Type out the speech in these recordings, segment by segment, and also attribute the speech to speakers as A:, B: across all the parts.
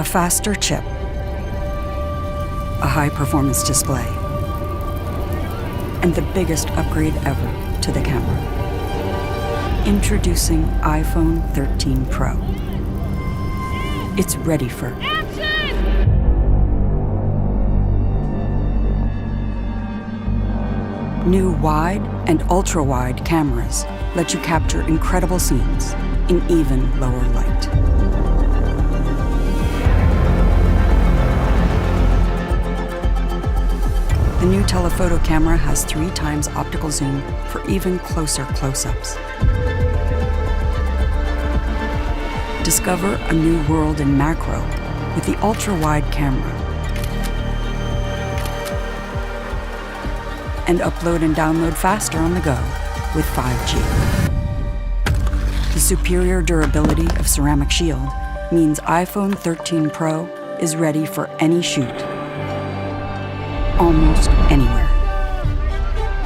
A: A faster chip, a high-performance display, and the biggest upgrade ever to the camera. Introducing iPhone 13 Pro. It's ready for action! New wide and ultra-wide cameras let you capture incredible scenes in even lower light. The new telephoto camera has 3 times optical zoom for even closer close-ups. Discover a new world in macro with the ultra-wide camera. And upload and download faster on the go with 5G. The superior durability of ceramic shield means iPhone 13 Pro is ready for any shoot, almost anywhere.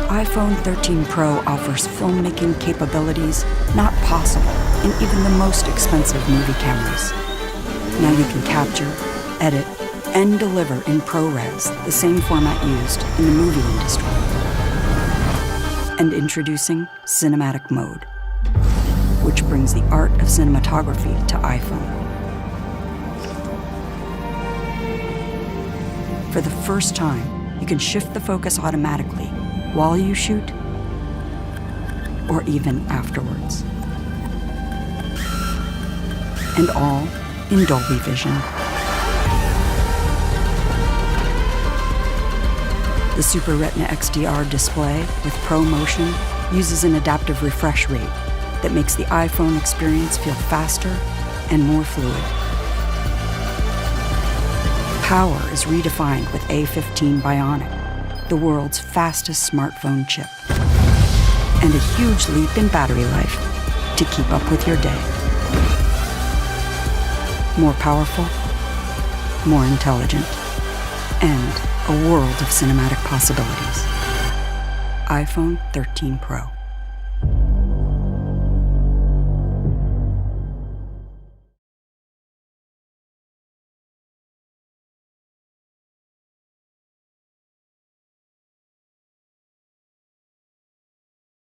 A: iPhone 13 Pro offers filmmaking capabilities not possible in even the most expensive movie cameras. Now you can capture, edit, and deliver in ProRes, the same format used in the movie industry. And introducing Cinematic Mode, which brings the art of cinematography to iPhone. For the first time, you can shift the focus automatically while you shoot or even afterwards. And all in Dolby Vision. The Super Retina XDR display with Pro Motion uses an adaptive refresh rate that makes the iPhone experience feel faster and more fluid. Power is redefined with A15 Bionic, the world's fastest smartphone chip. And a huge leap in battery life to keep up with your day. More powerful, more intelligent, and a world of cinematic possibilities. iPhone 13 Pro.